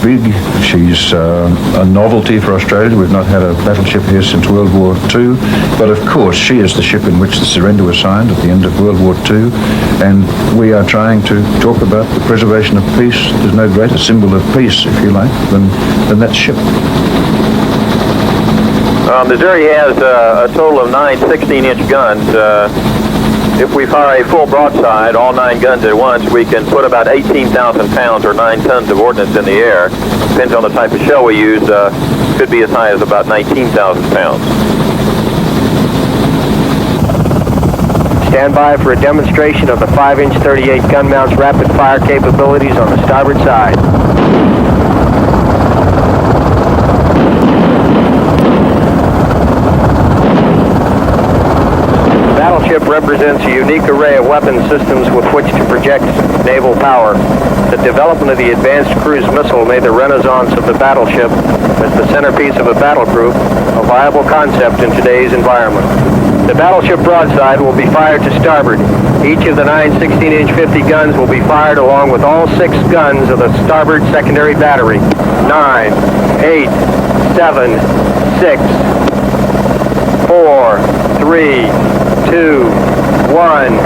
big. She's a novelty for Australia. We've not had a battleship here since World War II. But of course, she is the ship in which the surrender was signed at the end of World War II. And we are trying to talk about the preservation of peace. There's no greater symbol of peace, if you like, than that ship. Missouri has a total of 9 16-inch guns. If we fire a full broadside, all 9 guns at once, we can put about 18,000 pounds or 9 tons of ordnance in the air. Depends on the type of shell we use. Could be as high as about 19,000 pounds. Stand by for a demonstration of the 5-inch 38 gun mount's rapid fire capabilities on the starboard side. The battleship represents a unique array of weapon systems with which to project naval power. The development of the Advanced Cruise Missile made the renaissance of the battleship as the centerpiece of a battle group a viable concept in today's environment. The battleship broadside will be fired to starboard. Each of the 9 16-inch 50 guns will be fired along with all 6 guns of the starboard secondary battery. 9, 8, 7, 6, 4, 3, 2, 1.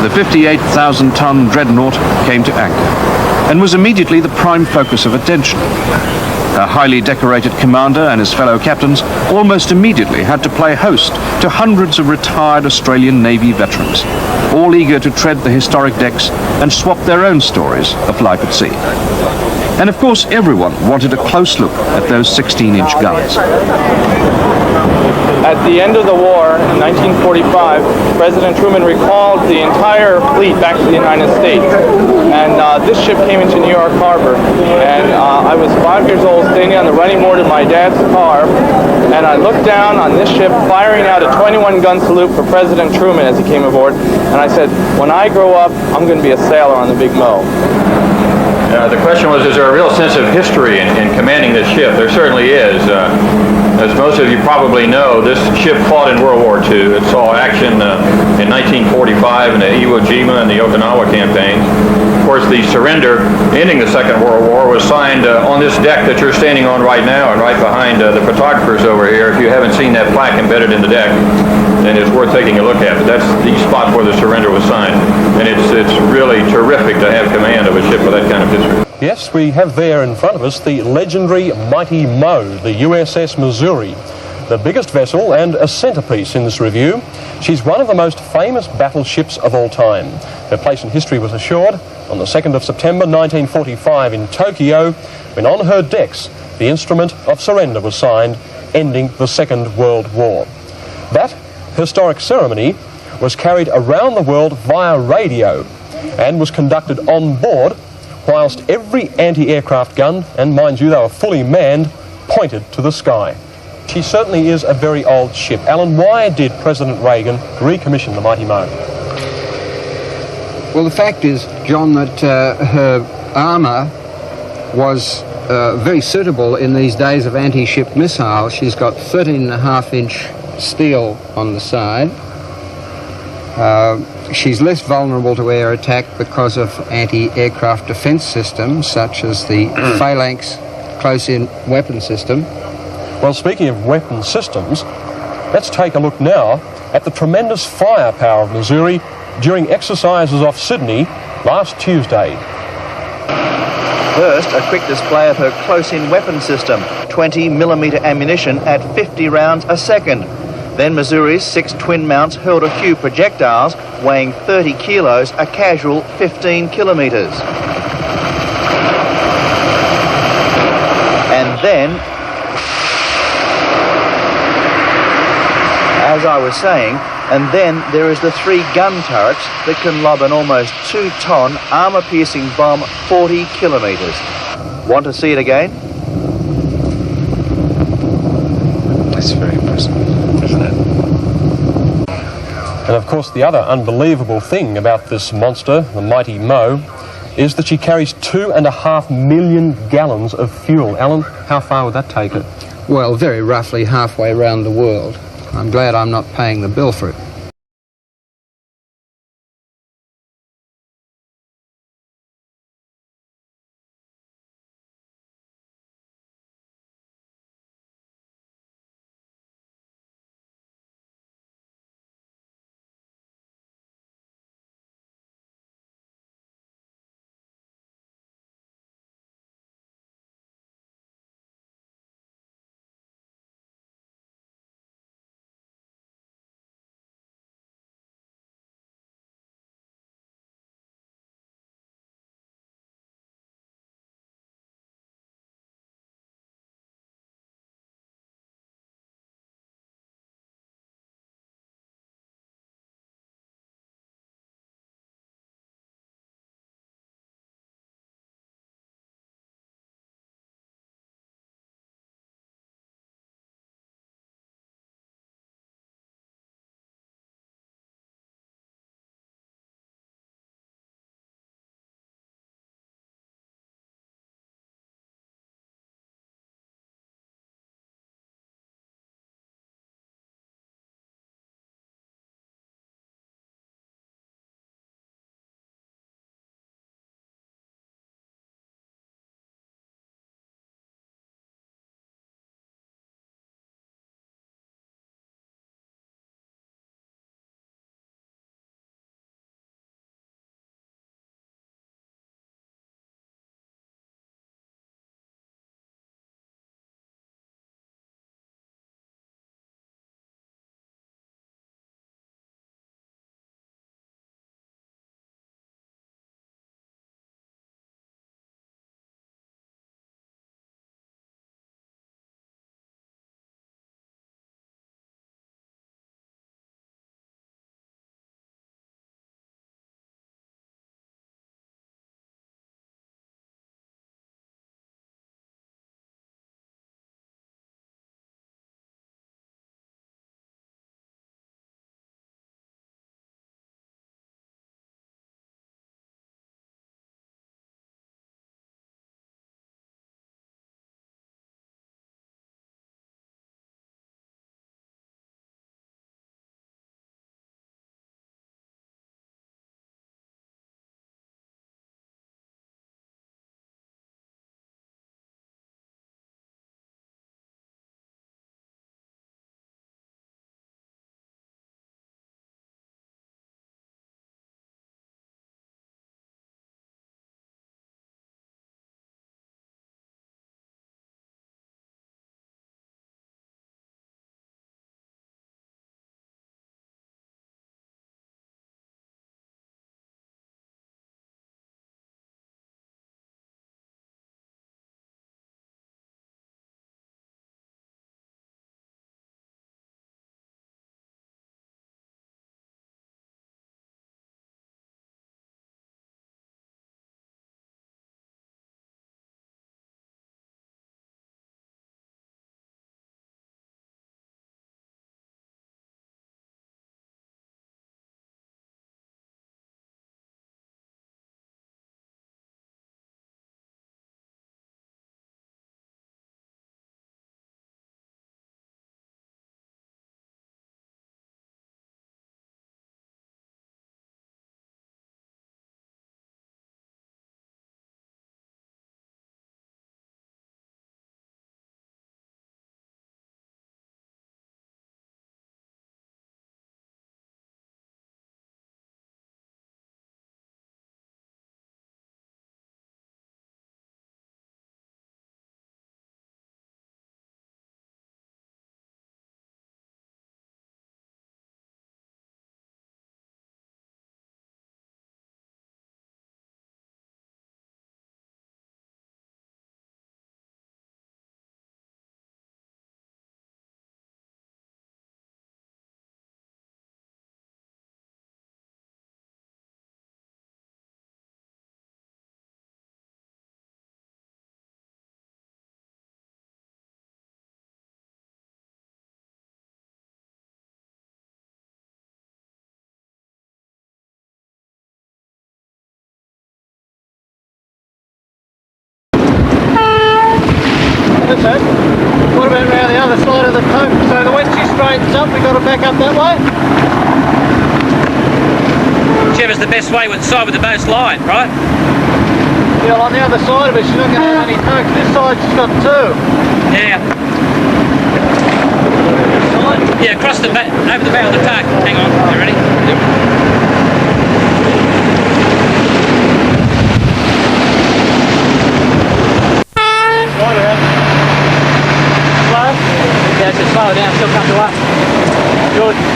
The 58,000-ton dreadnought came to anchor and was immediately the prime focus of attention. A highly decorated commander and his fellow captains almost immediately had to play host to hundreds of retired Australian Navy veterans, all eager to tread the historic decks and swap their own stories of life at sea. And of course, everyone wanted a close look at those 16-inch guns. At the end of the war, in 1945, President Truman recalled the entire fleet back to the United States. And this ship came into New York Harbor. And I was 5 years old, standing on the running board of my dad's car. And I looked down on this ship, firing out a 21-gun salute for President Truman as he came aboard. And I said, when I grow up, I'm going to be a sailor on the Big Mo. The question was, is there a real sense of history in commanding this ship? There certainly is. As most of you probably know, this ship fought in World War II. It saw action in 1945 in the Iwo Jima and the Okinawa campaigns. Of course, the surrender ending the Second World War was signed on this deck that you're standing on right now and right behind the photographers over here. If you haven't seen that plaque embedded in the deck, then it's worth taking a look at. But that's the spot where the surrender was signed. And it's really terrific to have command of a ship with that kind of history. Yes, we have there in front of us the legendary Mighty Mo, the USS Missouri, the biggest vessel and a centrepiece in this review. She's one of the most famous battleships of all time. Her place in history was assured on the 2nd of September 1945 in Tokyo, when on her decks the instrument of surrender was signed, ending the Second World War. That historic ceremony was carried around the world via radio and was conducted on board, whilst every anti-aircraft gun, and mind you they were fully manned, pointed to the sky. She certainly is a very old ship. Alan, why did President Reagan recommission the Mighty Mo? Well, the fact is, John, that her armour was very suitable in these days of anti-ship missiles. She's got 13.5-inch steel on the side. She's less vulnerable to air attack because of anti-aircraft defence systems such as the Phalanx close-in weapon system. Well, speaking of weapon systems, let's take a look now at the tremendous firepower of Missouri during exercises off Sydney last Tuesday. First, a quick display of her close-in weapon system, 20mm ammunition at 50 rounds a second. Then Missouri's 6 twin mounts hurled a few projectiles weighing 30 kilos, a casual 15 kilometres. And then, as I was saying, and then there is the 3 gun turrets that can lob an almost 2-ton armour-piercing bomb 40 kilometres. Want to see it again? That's very impressive, isn't it? And of course the other unbelievable thing about this monster, the Mighty Mo, is that she carries 2.5 million gallons of fuel. Alan, how far would that take her? Well, very roughly halfway around the world. I'm glad I'm not paying the bill for it. That's it. What about around the other side of the tote? So the when she straightens up, we've got to back up that way? Whichever's the best way with the side with the most line, right? Yeah, on the other side of it, she's not going to have any totes. This side, she's got two. Yeah. Yeah, across the back, over the bow of the tug. Hang on, you ready? Yep. Slow? Yeah, just slow it down, still come to us. Good.